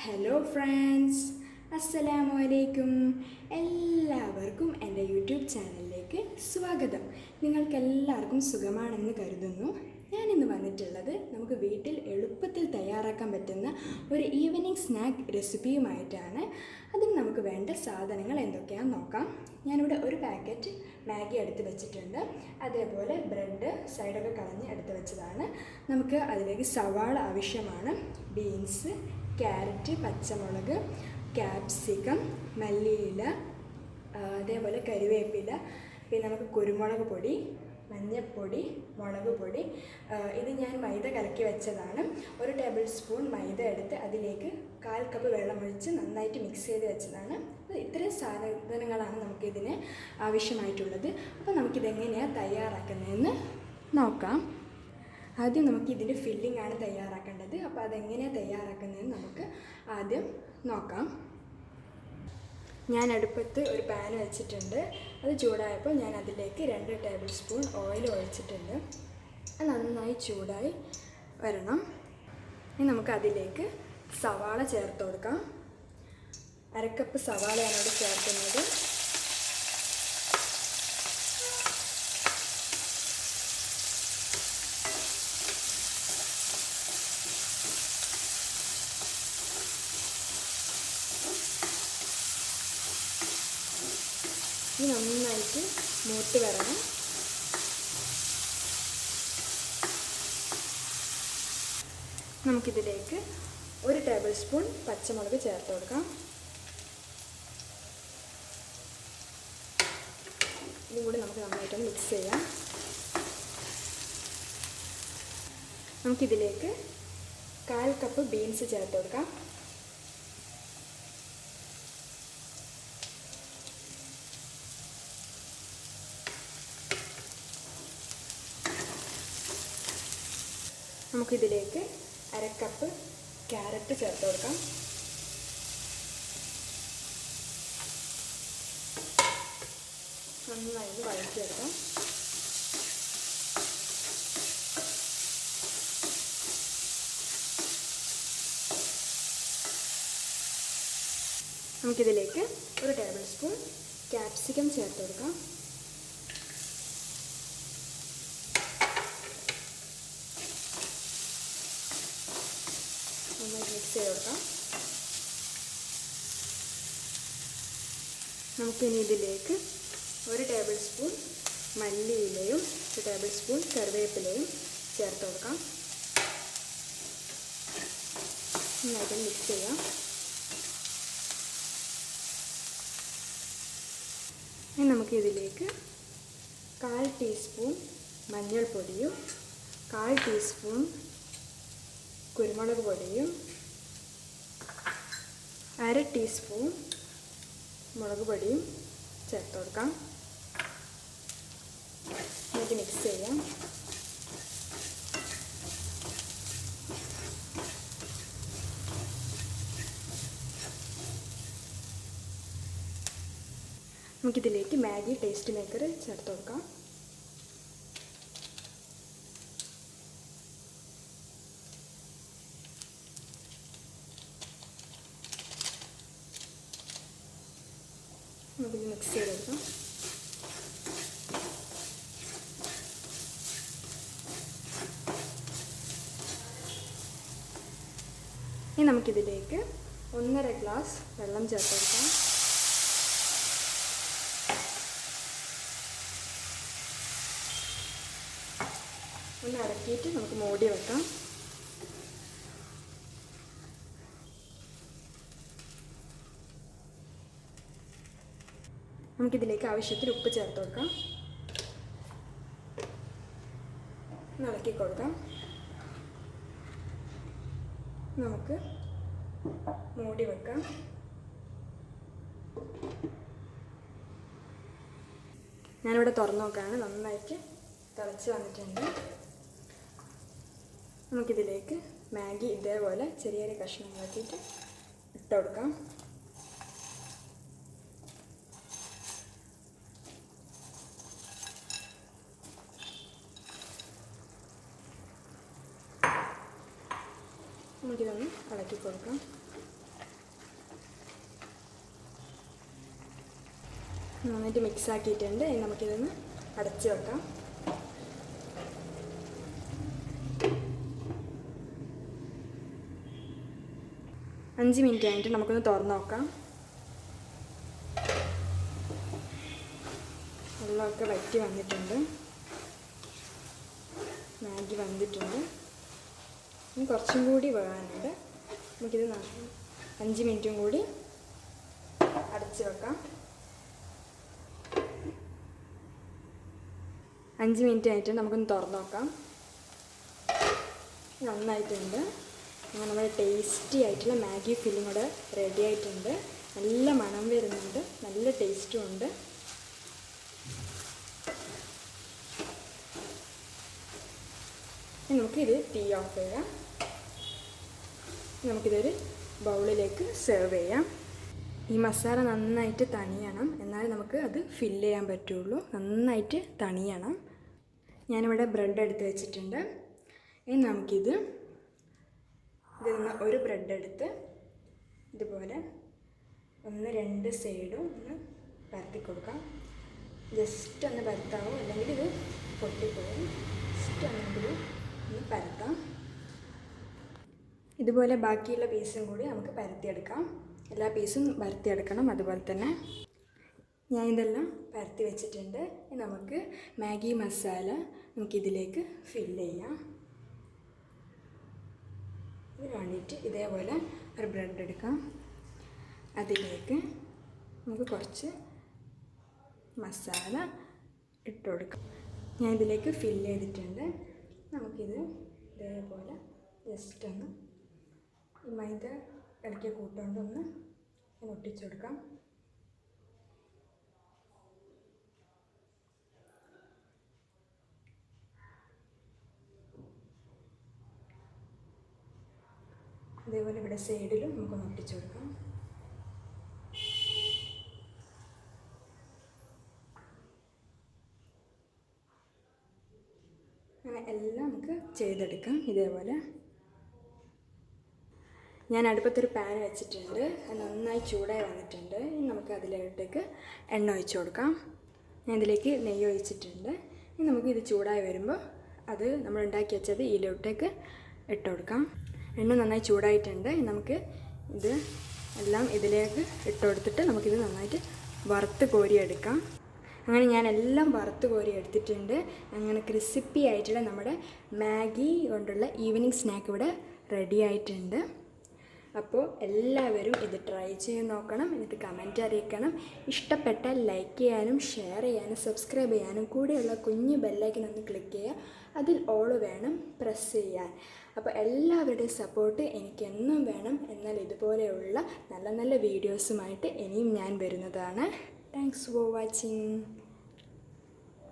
Hello friends, അസ്സലാമു അലൈക്കും. എല്ലാവർക്കും എൻ്റെ യൂട്യൂബ് ചാനലിലേക്ക് സ്വാഗതം. നിങ്ങൾക്കെല്ലാവർക്കും സുഖമാണെന്ന് കരുതുന്നു. ഞാനിന്ന് വന്നിട്ടുള്ളത് നമുക്ക് വീട്ടിൽ എളുപ്പത്തിൽ തയ്യാറാക്കാൻ പറ്റുന്ന ഒരു ഈവനിങ് സ്നാക്ക് റെസിപ്പിയുമായിട്ടാണ്. അതിന് നമുക്ക് വേണ്ട സാധനങ്ങൾ എന്തൊക്കെയാണെന്ന് നോക്കാം. ഞാനിവിടെ ഒരു പാക്കറ്റ് മാഗി എടുത്ത് വെച്ചിട്ടുണ്ട്. അതേപോലെ ബ്രെഡ് സൈഡൊക്കെ കളഞ്ഞ് എടുത്ത് വെച്ചതാണ്. നമുക്ക് അതിലേക്ക് സവാള ആവശ്യമാണ്, ബീൻസ്, ക്യാരറ്റ്, പച്ചമുളക്, ക്യാപ്സിക്കം, മല്ലിയില, അതേപോലെ കരിവേപ്പില, പിന്നെ നമുക്ക് കുരുമുളക് പൊടി, മഞ്ഞൾപ്പൊടി, മുളക് പൊടി. ഇത് ഞാൻ മൈദ കലക്കി വെച്ചതാണ്. 1 ടേബിൾ സ്പൂൺ മൈദ എടുത്ത് അതിലേക്ക് 1/4 കപ്പ് വെള്ളമൊഴിച്ച് നന്നായിട്ട് മിക്സ് ചെയ്ത് വെച്ചതാണ്. അപ്പോൾ ഇത്രയും സാധനങ്ങളാണ് നമുക്കിതിന് ആവശ്യമായിട്ടുള്ളത്. അപ്പോൾ നമുക്കിതെങ്ങനെയാണ് തയ്യാറാക്കുന്നതെന്ന് നോക്കാം. ആദ്യം നമുക്ക് ഇതിൻ്റെ ഫില്ലിംഗ് ആണ് തയ്യാറാക്കേണ്ടത്. അപ്പോൾ അതെങ്ങനെയാണ് തയ്യാറാക്കുന്നതെന്ന് നമുക്ക് ആദ്യം നോക്കാം. ഞാൻ അടുപ്പത്ത് ഒരു പാൻ വെച്ചിട്ടുണ്ട്. അത് ചൂടായപ്പോൾ ഞാൻ അതിലേക്ക് 2 ടേബിൾ സ്പൂൺ ഓയിൽ ഒഴിച്ചിട്ടുണ്ട്. അത് നന്നായി ചൂടായി വരണം. ഇനി നമുക്ക് അതിലേക്ക് സവാള ചേർത്ത് കൊടുക്കാം. 1/2 കപ്പ് സവാളയാണ് ഇവിടെ ചേർക്കുന്നത്. ഇത് നന്നായിട്ട് മൂത്ത് വരണം. നമുക്കിതിലേക്ക് 1 ടേബിൾ സ്പൂൺ പച്ചമുളക് ചേർത്ത് കൊടുക്കാം. ഇതും കൂടി നമുക്ക് നന്നായിട്ടൊന്ന് മിക്സ് ചെയ്യാം. നമുക്കിതിലേക്ക് 1/4 കപ്പ് ബീൻസ് ചേർത്ത് കൊടുക്കാം. നമുക്കിതിലേക്ക് 1/2 കപ്പ് ക്യാരറ്റ് ചേർത്ത് കൊടുക്കാം. നന്നായി വഴറ്റിയെടുക്കാം. നമുക്കിതിലേക്ക് 1 ടേബിൾ സ്പൂൺ ക്യാപ്സിക്കം ചേർത്ത് കൊടുക്കാം. നന്നായി മിക്സ് ചെയ്ത് കൊടുക്കാം. നമുക്കിനി ഇതിലേക്ക് 1 ടേബിൾ സ്പൂൺ മല്ലിയിലയും 1 ടേബിൾ സ്പൂൺ കറിവേപ്പിലയും ചേർത്ത് കൊടുക്കാം. നന്നായിട്ട് മിക്സ് ചെയ്യാം. ഇനി നമുക്കിതിലേക്ക് 1/4 ടീസ്പൂൺ മഞ്ഞൾപ്പൊടിയും 1/4 ടീസ്പൂൺ കുരുമുളക് പൊടിയും 1/2 ടീസ്പൂൺ മുളക് പൊടിയും ചേർത്ത് കൊടുക്കാം. നമുക്ക് മിക്സ് ചെയ്യാം. നമുക്കിതിലേക്ക് മാഗി ടേസ്റ്റ് മേക്കർ ചേർത്ത് കൊടുക്കാം. നമുക്കിത് മിക്സ് ചെയ്തെടുക്കാം. ഇനി നമുക്കിതിലേക്ക് 1.5 ഗ്ലാസ് വെള്ളം ചേർത്ത് കൊടുക്കാം. ഒന്ന് ഇറക്കിയിട്ട് നമുക്ക് മൂടി വെക്കാം. നമുക്കിതിലേക്ക് ആവശ്യത്തിന് ഉപ്പ് ചേർത്ത് കൊടുക്കാം. ഇളക്കി കൊടുക്കാം. നമുക്ക് മൂടി വെക്കാം. ഞാനിവിടെ തുറന്നു നോക്കുകയാണ്. നന്നായിട്ട് തിളച്ച് വന്നിട്ടുണ്ട്. നമുക്കിതിലേക്ക് മാഗി ഇതേപോലെ ചെറിയ ചെറിയ കഷ്ണങ്ങളാക്കിയിട്ട് ഇട്ട് കൊടുക്കാം. നമുക്കിതൊന്ന് ഇളക്കി കൊടുക്കാം. നന്നായിട്ട് മിക്സ് ആക്കിയിട്ടുണ്ട്. ഇനി നമുക്കിതൊന്ന് അടച്ച് വെക്കാം. അഞ്ച് മിനിറ്റ് കഴിഞ്ഞിട്ട് നമുക്കൊന്ന് തുറന്ന് നോക്കാം. വെള്ളമൊക്കെ വറ്റി വന്നിട്ടുണ്ട്. മാഗി വന്നിട്ടുണ്ട്. ഇനി കുറച്ചും കൂടി വേകാനുണ്ട്. നമുക്കിത് 5 മിനിറ്റും കൂടി അടച്ച് വെക്കാം. 5 മിനിറ്റ് ആയിട്ട് നമുക്കൊന്ന് തുറന്ന് നോക്കാം. നന്നായിട്ടുണ്ട്. അങ്ങനെ നമ്മുടെ ടേസ്റ്റി ആയിട്ടുള്ള മാഗി ഫില്ലിംഗ് കൂടെ റെഡി ആയിട്ടുണ്ട്. നല്ല മണം വരുന്നുണ്ട്, നല്ല ടേസ്റ്റും ഉണ്ട്. നമുക്കിത് തീ ഓഫ് ചെയ്യാം. നമുക്കിതൊരു ബൗളിലേക്ക് സെർവ് ചെയ്യാം. ഈ മസാല നന്നായിട്ട് തണിയണം, എന്നാലേ നമുക്ക് അത് ഫില്ല് ചെയ്യാൻ പറ്റുള്ളൂ. നന്നായിട്ട് തണിയണം. ഞാനിവിടെ ബ്രെഡ് എടുത്ത് വെച്ചിട്ടുണ്ട്. ഇനി നമുക്കിത് ഇതിൽ നിന്ന് ഒരു ബ്രെഡ് എടുത്ത് ഇതുപോലെ 2 സൈഡും ഒന്ന് പരത്തി കൊടുക്കാം. ജസ്റ്റ് ഒന്ന് പരത്താവും, അല്ലെങ്കിൽ ഇത് പൊട്ടിപ്പോകും. ജസ്റ്റ് ഒന്നെങ്കിലും ഒന്ന് പരത്താം. ഇതുപോലെ ബാക്കിയുള്ള പീസും കൂടി നമുക്ക് പരത്തിയെടുക്കാം. എല്ലാ പീസും പരത്തിയെടുക്കണം. അതുപോലെ തന്നെ ഞാൻ ഇതെല്ലാം പരത്തി വെച്ചിട്ടുണ്ട്. നമുക്ക് മാഗി മസാല നമുക്കിതിലേക്ക് ഫില്ല് ചെയ്യാം. ഇതിന് വേണ്ടിയിട്ട് ഇതേപോലെ ഒരു ബ്രെഡ് എടുക്കാം. അതിലേക്ക് നമുക്ക് കുറച്ച് മസാല ഇട്ട് കൊടുക്കാം. ഞാൻ ഇതിലേക്ക് ഫില്ല് ചെയ്തിട്ടുണ്ട്. നമുക്കിത് ഇതേപോലെ ജസ്റ്റ് ഒന്ന് ഈ മൈദ ഇളക്കിയ കൂട്ടുകൊണ്ടൊന്ന് ഒട്ടിച്ചു കൊടുക്കാം. അതേപോലെ ഇവിടെ സൈഡിലും നമുക്കൊന്ന് ഒട്ടിച്ചു കൊടുക്കാം. അങ്ങനെ എല്ലാം നമുക്ക് ചെയ്തെടുക്കാം. ഇതേപോലെ ഞാൻ അടുപ്പത്തൊരു പാൻ വെച്ചിട്ടുണ്ട്. അത് നന്നായി ചൂടായി വന്നിട്ടുണ്ട്. ഇനി നമുക്ക് അതിലേക്ക് എണ്ണ ഒഴിച്ചു കൊടുക്കാം. ഞാൻ ഇതിലേക്ക് നെയ്യ് ഒഴിച്ചിട്ടുണ്ട്. ഇനി നമുക്ക് ഇത് ചൂടായി വരുമ്പോൾ അത് നമ്മൾ ഉണ്ടാക്കി വെച്ചത് ഇതിലോട്ടേക്ക് ഇട്ട് കൊടുക്കാം. എണ്ണ നന്നായി ചൂടായിട്ടുണ്ട്. നമുക്ക് ഇത് എല്ലാം ഇതിലേക്ക് ഇട്ട് കൊടുത്തിട്ട് നമുക്കിത് നന്നായിട്ട് വറുത്ത് കോരിയെടുക്കാം. അങ്ങനെ ഞാൻ എല്ലാം വറുത്ത് കോരി എടുത്തിട്ടുണ്ട്. അങ്ങനെ ക്രിസ്പി ആയിട്ടുള്ള നമ്മുടെ മാഗി കൊണ്ടുള്ള ഈവനിങ് സ്നാക്ക് ഇവിടെ റെഡി ആയിട്ടുണ്ട്. അപ്പോൾ എല്ലാവരും ഇത് ട്രൈ ചെയ്ത് നോക്കണം. എന്നിട്ട് കമൻറ്റ് അറിയിക്കണം. ഇഷ്ടപ്പെട്ടാൽ ലൈക്ക് ചെയ്യാനും ഷെയർ ചെയ്യാനും സബ്സ്ക്രൈബ് ചെയ്യാനും കൂടെയുള്ള കുഞ്ഞു ബെല്ലൈക്കൻ ഒന്ന് ക്ലിക്ക് ചെയ്യുക. അതിൽ ഓൾ വേണം പ്രസ് ചെയ്യാൻ. അപ്പോൾ എല്ലാവരുടെയും സപ്പോർട്ട് എനിക്കെന്നും വേണം. എന്നാൽ ഇതുപോലെയുള്ള നല്ല നല്ല വീഡിയോസുമായിട്ട് ഇനിയും ഞാൻ വരുന്നതാണ്. Thanks for watching.